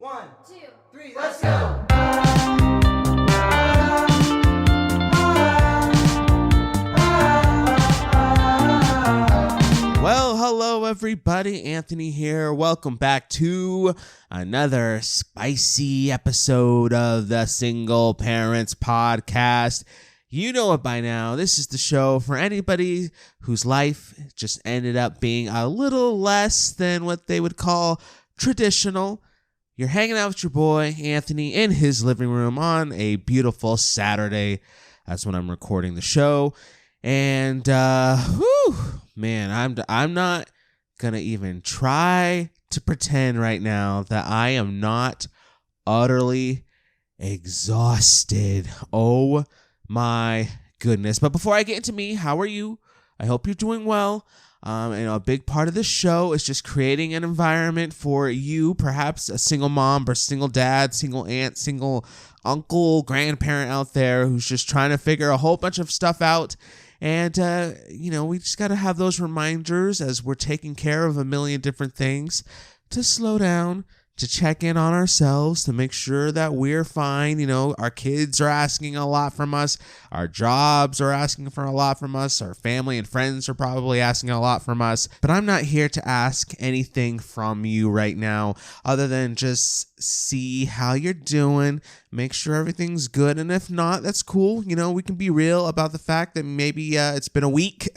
1, 2, 3, let's go! Well, hello everybody, Anthony here. Welcome back to another spicy episode of the Single Parents Podcast. You know it by now. This is the show for anybody whose life just ended up being a little less than what they would call traditional. You're hanging out with your boy, Anthony, in his living room on a beautiful Saturday. That's when I'm recording the show. And, man, I'm not gonna even try to pretend right now that I am not utterly exhausted. Oh my goodness. But before I get into me, how are you? I hope you're doing well. A big part of this show is just creating an environment for you, perhaps a single mom or single dad, single aunt, single uncle, grandparent out there who's just trying to figure a whole bunch of stuff out. And, we just got to have those reminders as we're taking care of a million different things to slow down, to check in on ourselves, to make sure that we're fine. You know, our kids are asking a lot from us. Our jobs are asking for a lot from us. Our family and friends are probably asking a lot from us. But I'm not here to ask anything from you right now other than just see how you're doing, make sure everything's good. And if not, that's cool. You know, we can be real about the fact that maybe it's been a week.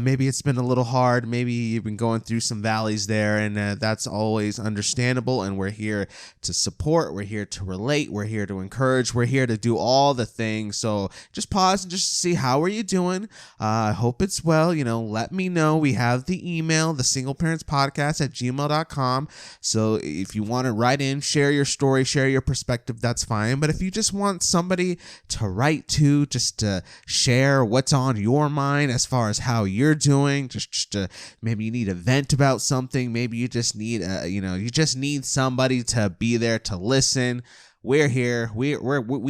Maybe it's been a little hard. Maybe you've been going through some valleys there, and that's always understandable. And we're here to support. We're here to relate. We're here to encourage. We're here to do all the things. So just pause and just see, how are you doing? I hope it's well. You know, let me know. We have the email, the singleparentspodcast@gmail.com. So if you want to write in, share your story, share your perspective, that's fine. But if you just want somebody to write to, just to share what's on your mind as far as how you're doing, just to, maybe you need a vent about something, maybe you just need you just need somebody to be there to listen. We're here. We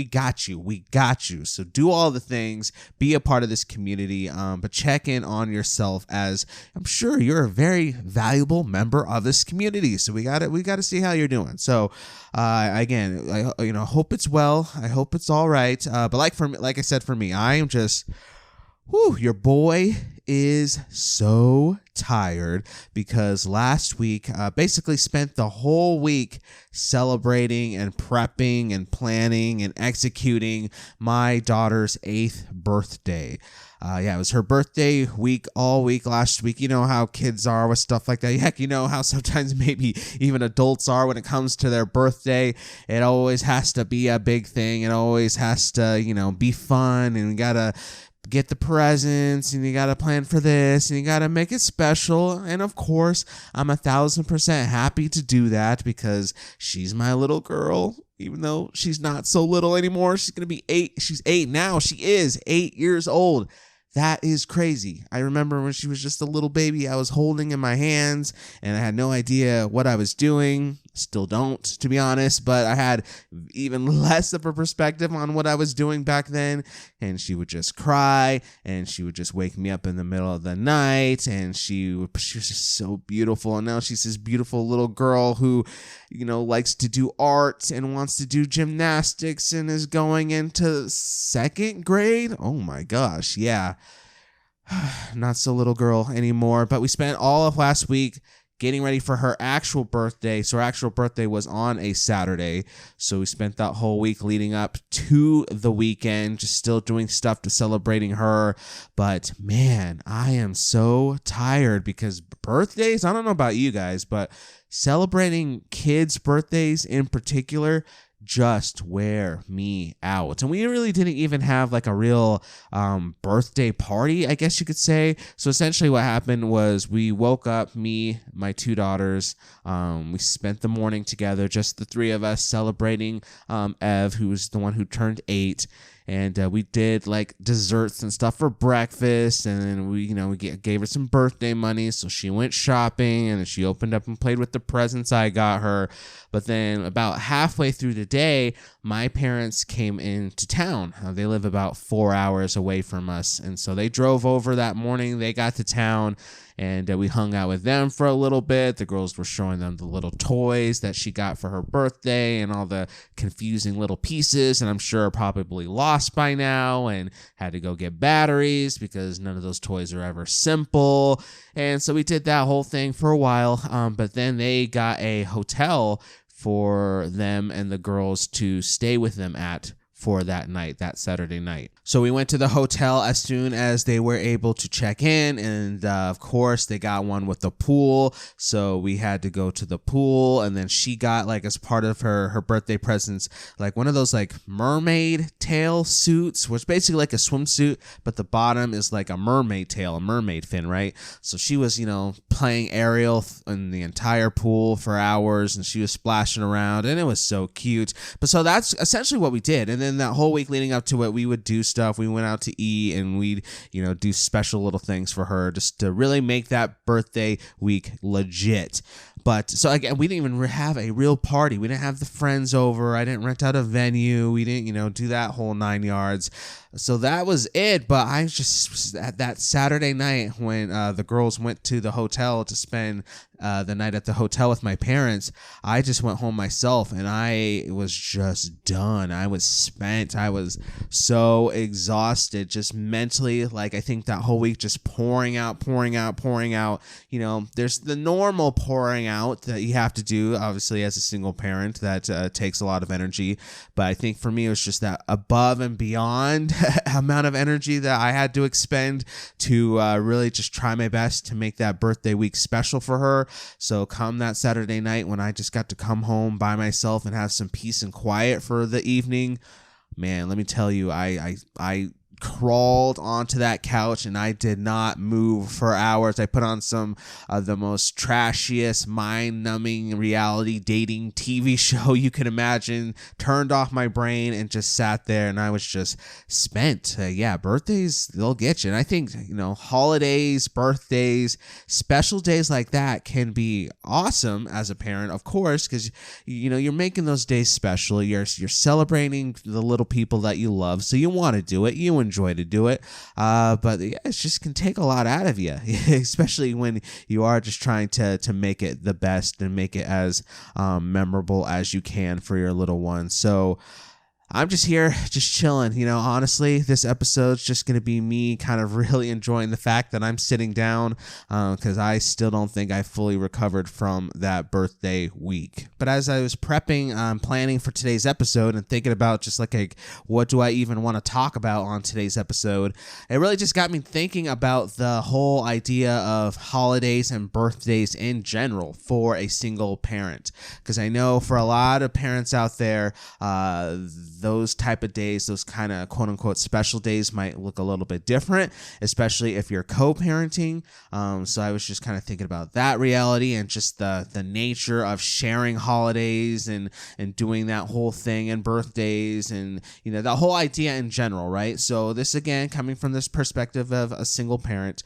got you. We got you. So do all the things. Be a part of this community. But check in on yourself, as I'm sure you're a very valuable member of this community. So we got to see how you're doing. So again, I hope it's well. I hope it's all right. But like I said, for me, I am just, your boy is so tired because last week basically spent the whole week celebrating and prepping and planning and executing my daughter's 8th birthday. It was her birthday week, all week last week. You know how kids are with stuff like that. Heck, you know how sometimes maybe even adults are when it comes to their birthday. It always has to be a big thing. It always has to, be fun, and we gotta get the presents, and you gotta plan for this, and you gotta make it special. And of course, I'm 1,000% happy to do that because she's my little girl. Even though she's not so little anymore, she's gonna be 8. She's 8 now. She is 8 years old. That is crazy. I remember when she was just a little baby, I was holding in my hands and I had no idea what I was doing. Still don't, to be honest, but I had even less of a perspective on what I was doing back then. And she would just cry, and she would just wake me up in the middle of the night, and she was just so beautiful. And now she's this beautiful little girl who, likes to do art and wants to do gymnastics and is going into 2nd grade. Oh my gosh, yeah. Not so little girl anymore. But we spent all of last week getting ready for her actual birthday. So her actual birthday was on a Saturday. So we spent that whole week leading up to the weekend, just still doing stuff to celebrating her. But man, I am so tired because birthdays, I don't know about you guys, but celebrating kids' birthdays in particular just wear me out. And we really didn't even have like a real birthday party, I guess you could say. So essentially what happened was we woke up, me, my 2 daughters, we spent the morning together, just the 3 of us, celebrating Ev, who was the one who turned 8. And we did like desserts and stuff for breakfast, and then we gave her some birthday money, so she went shopping, and she opened up and played with the presents I got her. But then about halfway through the day, my parents came into town. They live about 4 hours away from us, and so they drove over that morning. They got to town, and we hung out with them for a little bit. The girls were showing them the little toys that she got for her birthday and all the confusing little pieces, and I'm sure are probably lost by now and had to go get batteries because none of those toys are ever simple. And so we did that whole thing for a while, but then they got a hotel for them and the girls to stay with them at for that night, that Saturday night. So we went to the hotel as soon as they were able to check in, and of course they got one with the pool, so we had to go to the pool. And then she got, like, as part of her birthday presents, like one of those like mermaid tail suits, which is basically like a swimsuit, but the bottom is like a mermaid tail, a mermaid fin, right? So she was, playing Ariel in the entire pool for hours, and she was splashing around, and it was so cute. But so that's essentially what we did. And then that whole week leading up to it, we would do stuff. We went out to eat, and we'd, do special little things for her just to really make that birthday week legit. But so again, we didn't even have a real party. We didn't have the friends over. I didn't rent out a venue. We didn't, do that whole 9 yards. So that was it. But I just, at that Saturday night when the girls went to the hotel to spend the night at the hotel with my parents, I just went home myself, and I was just done. I was spent. I was so exhausted, just mentally. Like, I think that whole week just pouring out. There's the normal pouring out that you have to do, obviously, as a single parent. That takes a lot of energy. But I think for me, it was just that above and beyond amount of energy that I had to expend to really just try my best to make that birthday week special for her. So come that Saturday night when I just got to come home by myself and have some peace and quiet for the evening, man, let me tell you, I crawled onto that couch and I did not move for hours. I put on some of the most trashiest, mind-numbing reality dating TV show you can imagine, turned off my brain and just sat there, and I was just spent. Birthdays, they'll get you. And I think, holidays, birthdays, special days like that can be awesome as a parent, of course, because, you're making those days special. You're celebrating the little people that you love, so you want to do it. You enjoy to do it, but it just can take a lot out of you, especially when you are just trying to make it the best and make it as memorable as you can for your little one. So I'm just here, just chilling. Honestly, this episode's just going to be me kind of really enjoying the fact that I'm sitting down because I still don't think I fully recovered from that birthday week. But as I was prepping, planning for today's episode and thinking about just like what do I even want to talk about on today's episode, it really just got me thinking about the whole idea of holidays and birthdays in general for a single parent. Because I know for a lot of parents out there, those type of days, those kind of quote unquote special days might look a little bit different, especially if you're co-parenting. So I was just kind of thinking about that reality and just the nature of sharing holidays and doing that whole thing and birthdays and, the whole idea in general, right? So this, again, coming from this perspective of a single parent.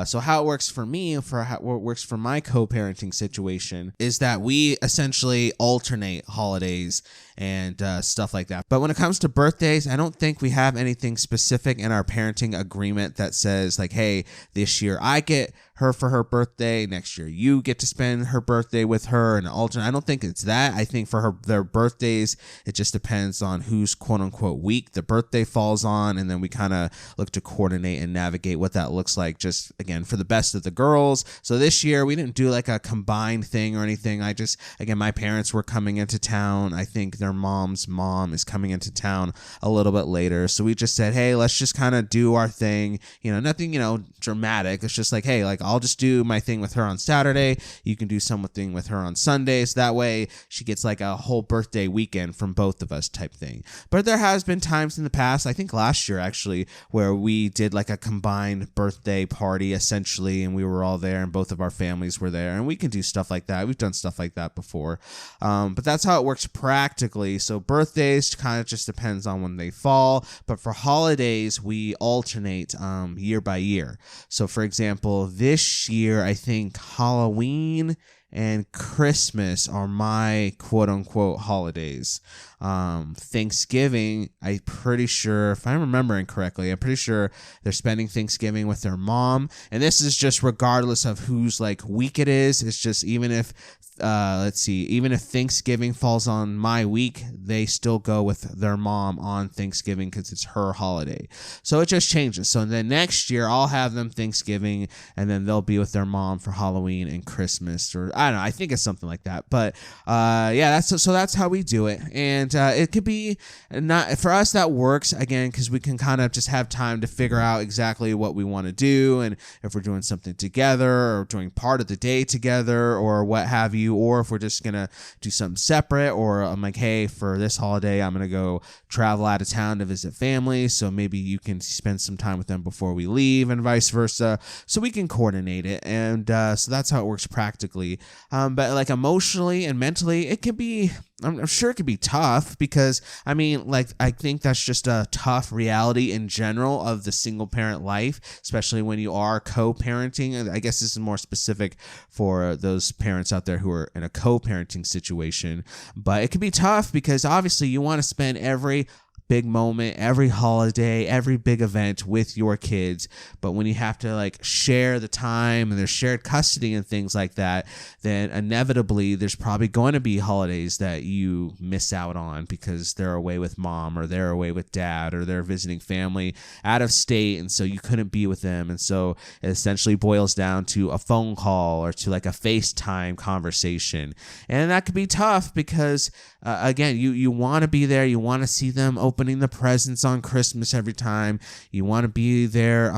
So how it works for me, how it works for my co-parenting situation is that we essentially alternate holidays and stuff like that. But when it comes to birthdays, I don't think we have anything specific in our parenting agreement that says like, hey, this year I get her for her birthday, next year you get to spend her birthday with her and alternate. I don't think it's that. I think for their birthdays, it just depends on whose quote unquote week the birthday falls on, and then we kind of look to coordinate and navigate what that looks like, just again for the best of the girls. So this year we didn't do like a combined thing or anything. Again, my parents were coming into town. I think their mom's mom is coming into town a little bit later, so we just said, hey, let's just kind of do our thing, nothing dramatic. It's just like, hey, like I'll just do my thing with her on Saturday, you can do something with her on Sundays, that way she gets like a whole birthday weekend from both of us type thing. But there has been times in the past, I think last year actually, where we did like a combined birthday party essentially, and we were all there and both of our families were there, and we can do stuff like that. We've done stuff like that before, but that's how it works practically. So birthdays kind of just depends on when they fall, but for holidays we alternate year by year. So for example, this year I think Halloween and Christmas are my quote unquote holidays. Thanksgiving, I'm pretty sure, if I'm remembering correctly, I'm pretty sure they're spending Thanksgiving with their mom. And this is just regardless of whose like week it is. It's just even if even if Thanksgiving falls on my week, they still go with their mom on Thanksgiving because it's her holiday. So it just changes. So then next year I'll have them Thanksgiving and then they'll be with their mom for Halloween and Christmas, or I don't know. I think it's something like that. But yeah, that's how we do it. And it could be not for us. That works again because we can kind of just have time to figure out exactly what we want to do and if we're doing something together or doing part of the day together or what have you. Or if we're just going to do something separate, or I'm like, hey, for this holiday, I'm going to go travel out of town to visit family. So maybe you can spend some time with them before we leave and vice versa. So we can coordinate it. And so that's how it works practically. But like emotionally and mentally, it can be, I'm sure it could be tough because, I mean, like, I think that's just a tough reality in general of the single parent life, especially when you are co-parenting. I guess this is more specific for those parents out there who are in a co-parenting situation, but it can be tough because obviously you want to spend every big moment, every holiday, every big event with your kids. But when you have to like share the time and there's shared custody and things like that, then inevitably there's probably going to be holidays that you miss out on because they're away with mom or they're away with dad or they're visiting family out of state. And so you couldn't be with them. And so it essentially boils down to a phone call or to like a FaceTime conversation. And that could be tough because again, you want to be there. You want to see them opening the presents on Christmas every time. You want to be there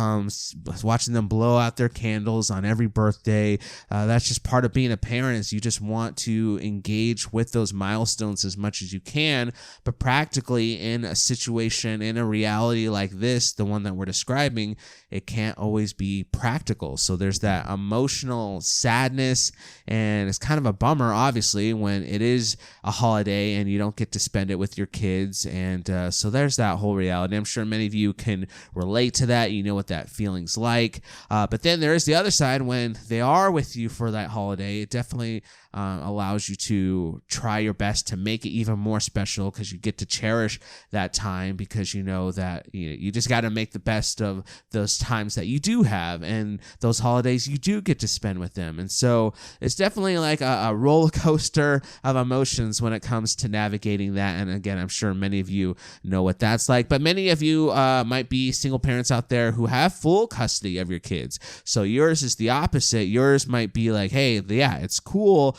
watching them blow out their candles on every birthday. That's just part of being a parent, is you just want to engage with those milestones as much as you can. But practically in a situation, in a reality like this, the one that we're describing, it can't always be practical. So there's that emotional sadness, and it's kind of a bummer, obviously, when it is a holiday and you don't get to spend it with your kids. And so there's that whole reality. I'm sure many of you can relate to that. You know what that feeling's like. But then there is the other side. When they are with you for that holiday, it definitely allows you to try your best to make it even more special because you get to cherish that time, because you know that you just got to make the best of those times that you do have and those holidays you do get to spend with them. And so it's definitely like a roller coaster of emotions when it comes to navigating that. And again, I'm sure many of you know what that's like, but many of you might be single parents out there who have full custody of your kids. So yours is the opposite. Yours might be like, hey, yeah, it's cool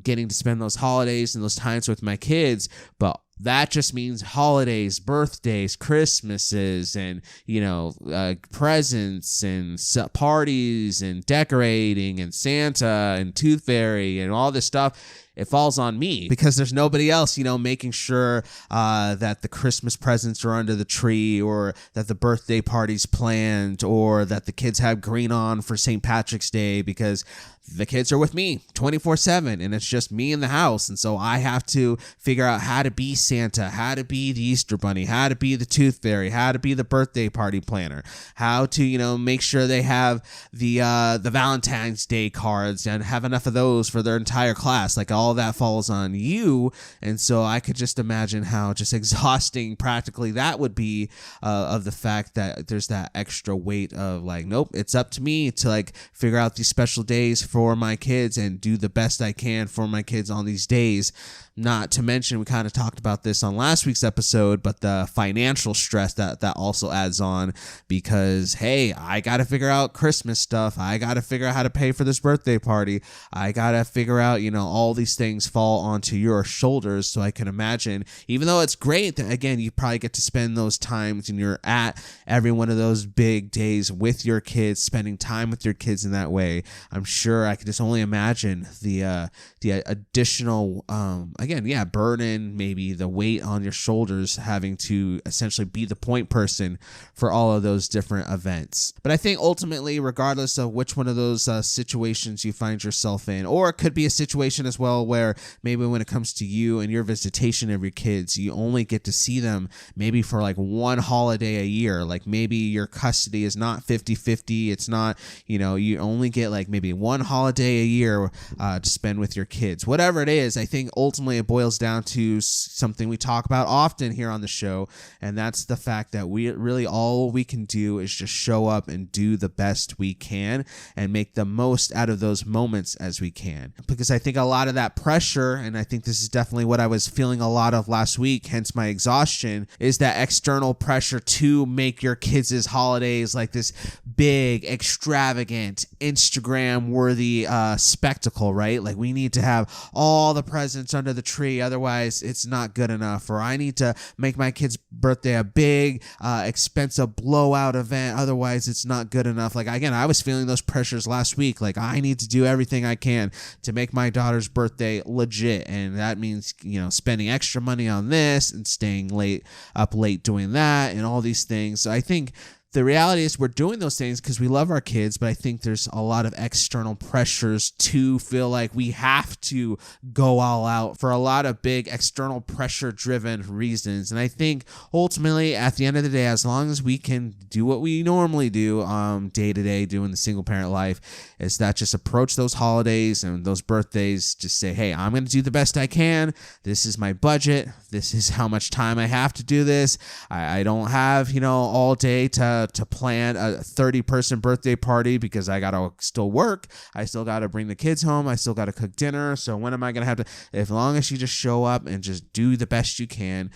getting to spend those holidays and those times with my kids, but that just means holidays, birthdays, Christmases, and, presents and parties and decorating and Santa and Tooth Fairy and all this stuff. It falls on me because there's nobody else, making sure that the Christmas presents are under the tree, or that the birthday party's planned, or that the kids have green on for St. Patrick's Day, because the kids are with me 24/7 and it's just me in the house. And so I have to figure out how to be Santa, how to be the Easter Bunny, how to be the Tooth Fairy, how to be the birthday party planner, how to, make sure they have the Valentine's Day cards and have enough of those for their entire class. Like, all that falls on you. And so I could just imagine how just exhausting practically that would be, of the fact that there's that extra weight of like, nope, it's up to me to like figure out these special days for my kids and do the best I can for my kids on these days. Not to mention, we kind of talked about this on last week's episode, but the financial stress that also adds on, because, hey, I got to figure out Christmas stuff. I got to figure out how to pay for this birthday party. I got to figure out, all these things fall onto your shoulders. So I can imagine, even though it's great that, again, you probably get to spend those times and you're at every one of those big days with your kids, spending time with your kids in that way. I'm sure I could just only imagine the additional, again, yeah, burden maybe the weight on your shoulders, having to essentially be the point person for all of those different events. But I think ultimately, regardless of which one of those situations you find yourself in, or it could be a situation as well where maybe when it comes to you and your visitation of your kids, you only get to see them maybe for like one holiday a year. Like maybe your custody is not 50-50. It's not, you only get like maybe one holiday a year to spend with your kids. Whatever it is, I think ultimately it boils down to something we talk about often here on the show, and that's the fact that we really all we can do is just show up and do the best we can and make the most out of those moments as we can. Because I think a lot of that pressure, and I think this is definitely what I was feeling a lot of last week, hence my exhaustion, is that external pressure to make your kids' holidays like this big, extravagant, Instagram-worthy spectacle, right? Like we need to have all the presents under the tree, otherwise it's not good enough. Or I need to make my kid's birthday a big, expensive blowout event, otherwise it's not good enough. Like again, I was feeling those pressures last week. Like I need to do everything I can to make my daughter's birthday legit, and that means spending extra money on this and staying up late doing that and all these things. So I think the reality is we're doing those things because we love our kids, but I think there's a lot of external pressures to feel like we have to go all out for a lot of big external pressure driven reasons. And I think ultimately at the end of the day, as long as we can do what we normally do day to day doing the single parent life, is that just approach those holidays and those birthdays, just say, hey, I'm going to do the best I can. This is my budget. This is how much time I have to do this. I don't have, all day to plan a 30-person birthday party because I got to still work. I still got to bring the kids home. I still got to cook dinner. So when am I going to have to, as long as you just show up and just do the best you can,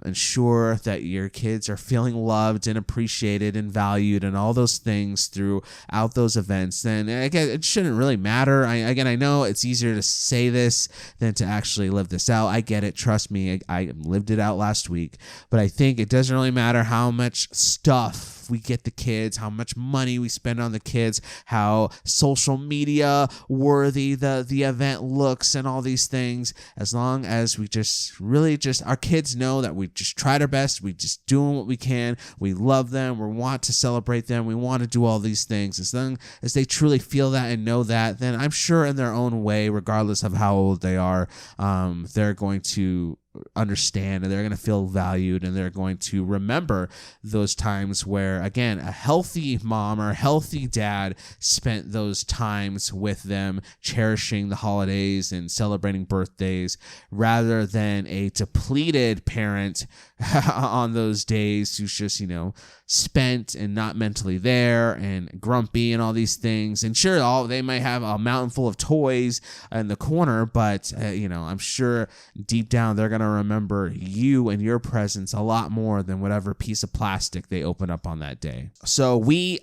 ensure that your kids are feeling loved and appreciated and valued and all those things throughout those events, then again, it shouldn't really matter. I know it's easier to say this than to actually live this out. I get it. Trust me. I lived it out last week, but I think it doesn't really matter how much stuff we get the kids, how much money we spend on the kids, how social media worthy the event looks and all these things, as long as we just really our kids know that we just tried our best, we just doing what we can, we love them, we want to celebrate them, we want to do all these things. As long as they truly feel that and know that, then I'm sure in their own way, regardless of how old they are, they're going to understand and they're going to feel valued, and they're going to remember those times where, again, a healthy mom or a healthy dad spent those times with them, cherishing the holidays and celebrating birthdays, rather than a depleted parent on those days who's just, spent and not mentally there and grumpy and all these things. And sure, they might have a mountain full of toys in the corner, but I'm sure deep down they're going to remember you and your presence a lot more than whatever piece of plastic they open up on that day. So we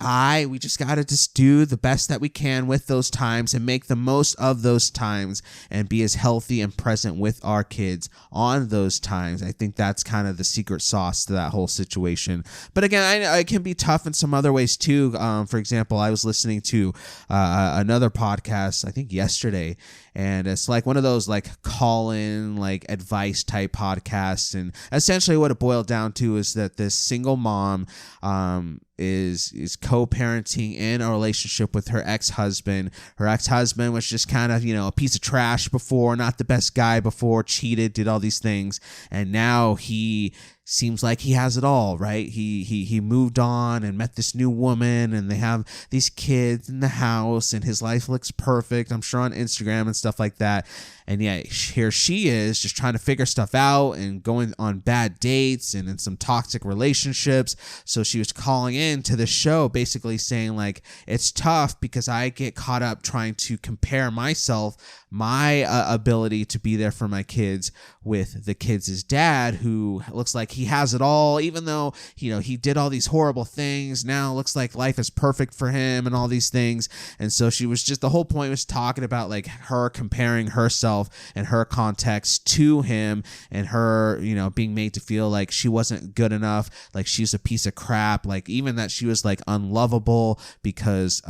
just got to just do the best that we can with those times and make the most of those times and be as healthy and present with our kids on those times. I think that's kind of the secret sauce to that whole situation. But again, it can be tough in some other ways too. For example, I was listening to another podcast, I think yesterday, and it's like one of those like call-in, like advice type podcasts. And essentially what it boiled down to is that this single mom is co-parenting in a relationship with her ex-husband. Her ex-husband was just kind of, a piece of trash before, not the best guy before, cheated, did all these things. And now he seems like he has it all, right? He moved on and met this new woman, and they have these kids in the house, and his life looks perfect, I'm sure, on Instagram and stuff like that. And yet here she is just trying to figure stuff out and going on bad dates and in some toxic relationships. So she was calling in to the show basically saying like, it's tough because I get caught up trying to compare myself, my ability to be there for my kids with the kids' dad, who looks like he has it all, even though, he did all these horrible things. Now it looks like life is perfect for him and all these things. And so she was just, the whole point was talking about like her comparing herself and her context to him, and her, being made to feel like she wasn't good enough, like she's a piece of crap. Like even that she was like unlovable because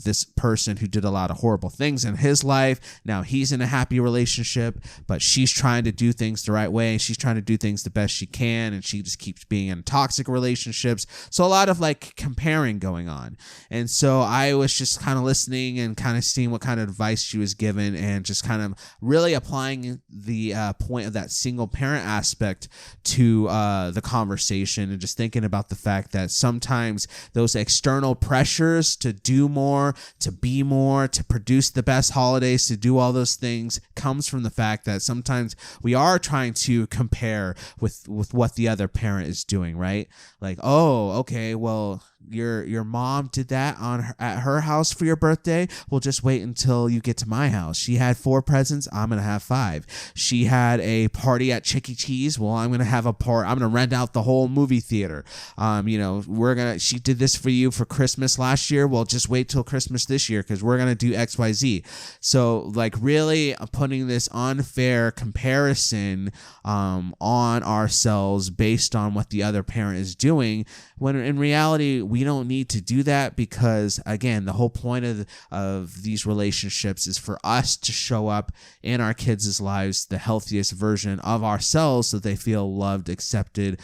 this person who did a lot of horrible things in his life, now he's in a happy relationship, but she's trying to do things the right way. She's trying to do things the best she can, and she just keeps being in toxic relationships. So a lot of like comparing going on. And so I was just kind of listening and kind of seeing what kind of advice she was given, and just kind of really applying the point of that single parent aspect to the conversation, and just thinking about the fact that sometimes those external pressures to do more, to be more, to produce the best holidays, to do all those things comes from the fact that sometimes we are trying to compare with what the other parent is doing, right? Like, oh, okay, well, your mom did that at her house for your birthday. Well, just wait until you get to my house. She had 4 presents. I'm gonna have 5. She had a party at Chuck E. Cheese. Well, I'm gonna have a party. I'm gonna rent out the whole movie theater. She did this for you for Christmas last year. Well, just wait till Christmas this year because we're gonna do XYZ. So like really putting this unfair comparison on ourselves based on what the other parent is doing, when in reality we don't need to do that, because again, the whole point of these relationships is for us to show up in our kids' lives the healthiest version of ourselves, so they feel loved, accepted,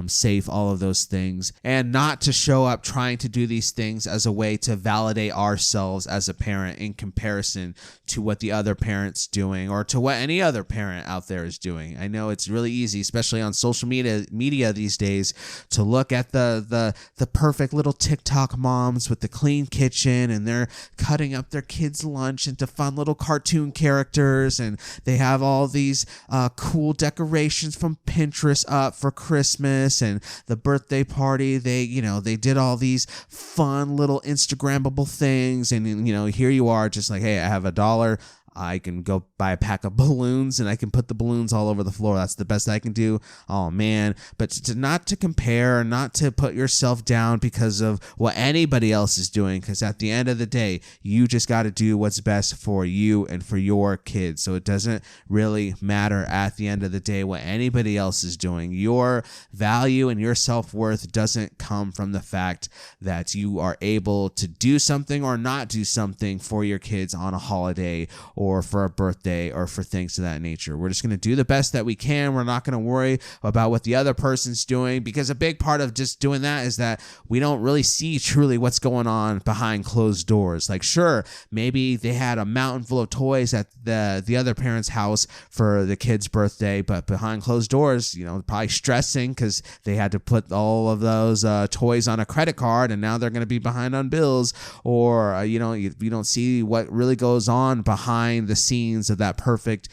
safe, all of those things, and not to show up trying to do these things as a way to validate ourselves as a parent in comparison to what the other parent's doing or to what any other parent out there is doing. I know it's really easy, especially on social media these days, to look at the perfect little TikTok moms with the clean kitchen, and they're cutting up their kids' lunch into fun little cartoon characters, and they have all these cool decorations from Pinterest up for Christmas, and the birthday party, they did all these fun little Instagrammable things, and here you are just like, hey, I have $1, I can go buy a pack of balloons and I can put the balloons all over the floor. That's the best I can do. Oh man. But not to compare, not to put yourself down because of what anybody else is doing, because at the end of the day, you just got to do what's best for you and for your kids. So it doesn't really matter at the end of the day what anybody else is doing. Your value and your self-worth doesn't come from the fact that you are able to do something or not do something for your kids on a holiday or for a birthday or for things of that nature. We're just going to do the best that we can. We're not going to worry about what the other person's doing, because a big part of just doing that is that we don't really see truly what's going on behind closed doors. Like, sure, maybe they had a mountain full of toys at the other parent's house for the kid's birthday, but behind closed doors, probably stressing because they had to put all of those toys on a credit card, and now they're going to be behind on bills. Or you don't see what really goes on behind the scenes of that perfect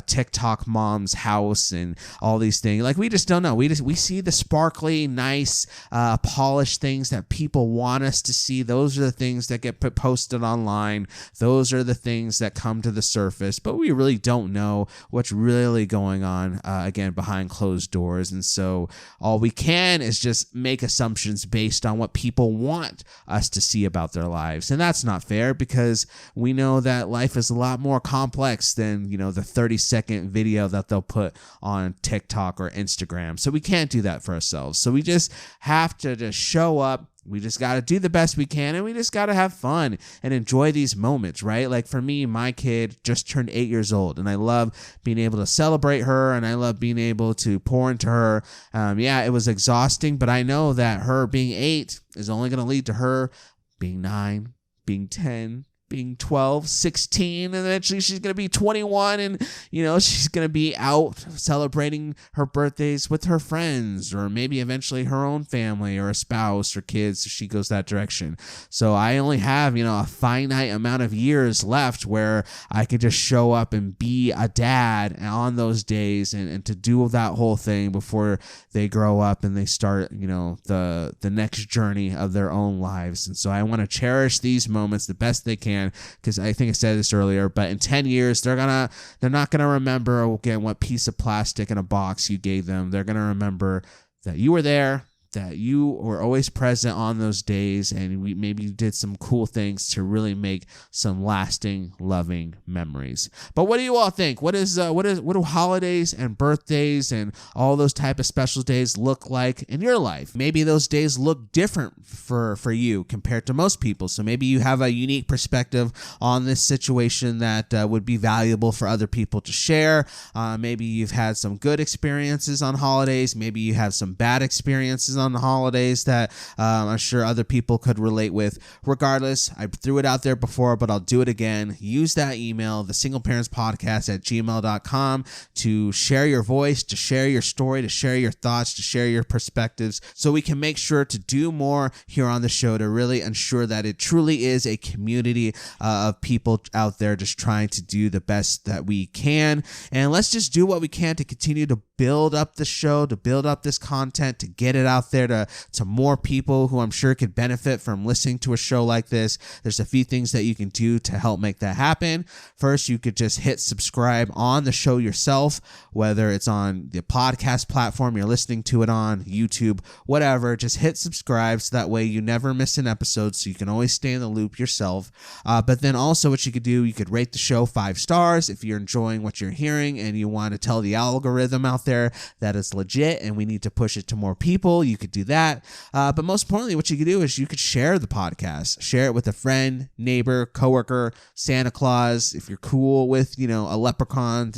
TikTok mom's house and all these things. Like, we just don't know. We see the sparkly, nice, polished things that people want us to see. Those are the things that get posted online. Those are the things that come to the surface, but we really don't know what's really going on, again, behind closed doors. And so all we can is just make assumptions based on what people want us to see about their lives. And that's not fair, because we know that life is a lot more complex than, the 30-second video that they'll put on TikTok or Instagram. So we can't do that for ourselves. So we just have to just show up. We just got to do the best we can, and we just got to have fun and enjoy these moments, right? Like for me, my kid just turned 8 years old, and I love being able to celebrate her, and I love being able to pour into her. It was exhausting, but I know that her being 8 is only going to lead to her being 9, being 10, being 12, 16, and eventually she's going to be 21, and, she's going to be out celebrating her birthdays with her friends, or maybe eventually her own family or a spouse or kids if she goes that direction. So I only have, a finite amount of years left where I can just show up and be a dad on those days and to do that whole thing before they grow up and they start, the next journey of their own lives. And so I want to cherish these moments the best they can, because I think I said this earlier, but in 10 years they're not gonna remember again what piece of plastic in a box you gave them. They're gonna remember that you were there, that you were always present on those days, and we maybe did some cool things to really make some lasting, loving memories. But what do you all think? What do holidays and birthdays and all those type of special days look like in your life? Maybe those days look different for you compared to most people. So maybe you have a unique perspective on this situation that would be valuable for other people to share. Maybe you've had some good experiences on holidays. Maybe you have some bad experiences on the holidays that I'm sure other people could relate with. Regardless, I threw it out there before, but I'll do it again. Use that email, thesingleparentspodcast@gmail.com, to share your voice, to share your story, to share your thoughts, to share your perspectives, so we can make sure to do more here on the show to really ensure that it truly is a community of people out there just trying to do the best that we can. And let's just do what we can to continue to build up the show, to build up this content, to get it out there to more people who I'm sure could benefit from listening to a show like this. There's a few things that you can do to help make that happen. First, you could just hit subscribe on the show yourself, whether it's on the podcast platform you're listening to it on, YouTube, whatever. Just hit subscribe so that way you never miss an episode, so you can always stay in the loop yourself. But then also what you could do, you could rate the show 5 stars if you're enjoying what you're hearing and you want to tell the algorithm out there that it's legit and we need to push it to more people. You could do that. But most importantly, what you could do is you could share the podcast. Share it with a friend, neighbor, coworker, Santa Claus, if you're cool with, a leprechaun,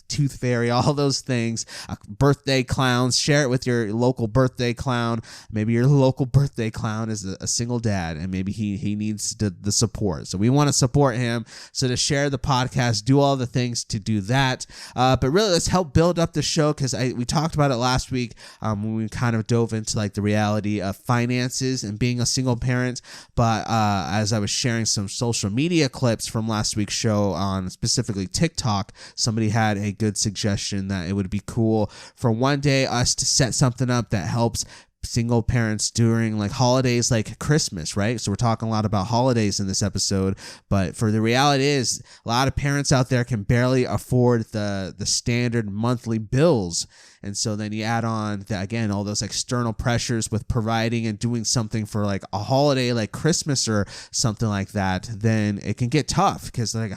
tooth fairy, all those things, birthday clowns. Share it with your local birthday clown. Maybe your local birthday clown is a single dad and maybe he needs the support. So we want to support him. So to share the podcast, do all the things to do that. But really, let's help build up the show, because we talked about it last week when we kind of dove into like the reality of finances and being a single parent. But as I was sharing some social media clips from last week's show on specifically TikTok, somebody had a good suggestion that it would be cool for one day us to set something up that helps single parents during like holidays like Christmas, right? So we're talking a lot about holidays in this episode, but for the reality is a lot of parents out there can barely afford the standard monthly bills. And so then you add on that, again, all those external pressures with providing and doing something for like a holiday like Christmas or something like that, then it can get tough, because like,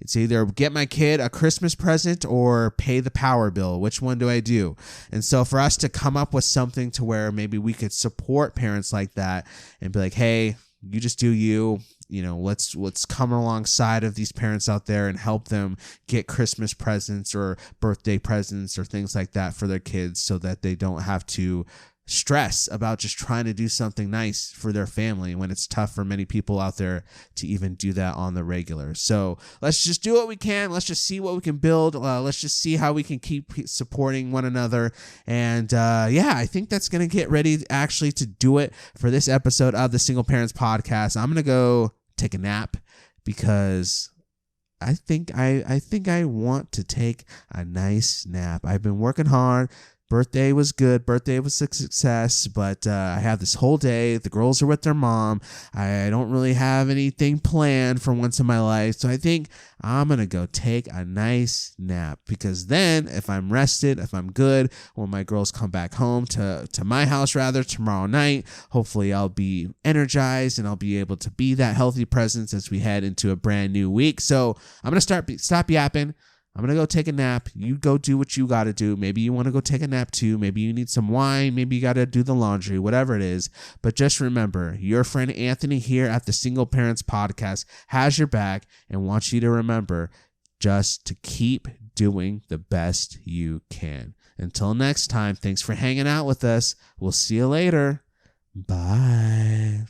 it's either get my kid a Christmas present or pay the power bill. Which one do I do? And so for us to come up with something to where maybe we could support parents like that and be like, hey, you just do you. Let's come alongside of these parents out there and help them get Christmas presents or birthday presents or things like that for their kids, so that they don't have to stress about just trying to do something nice for their family when it's tough for many people out there to even do that on the regular. So let's just do what we can. Let's just see what we can build. Let's just see how we can keep supporting one another. And I think that's going to get ready actually to do it for this episode of the Single Parents Podcast. I'm going to go take a nap, because I think I want to take a nice nap. I've been working hard. Birthday was good. Birthday was a success, but I have this whole day. The girls are with their mom. I don't really have anything planned for once in my life, so I think I'm going to go take a nice nap, because then if I'm rested, if I'm good, when my girls come back home to my house rather tomorrow night, hopefully I'll be energized and I'll be able to be that healthy presence as we head into a brand new week. So I'm going to stop yapping. I'm going to go take a nap. You go do what you got to do. Maybe you want to go take a nap too. Maybe you need some wine. Maybe you got to do the laundry, whatever it is. But just remember, your friend Anthony here at the Single Parents Podcast has your back and wants you to remember just to keep doing the best you can. Until next time, thanks for hanging out with us. We'll see you later. Bye.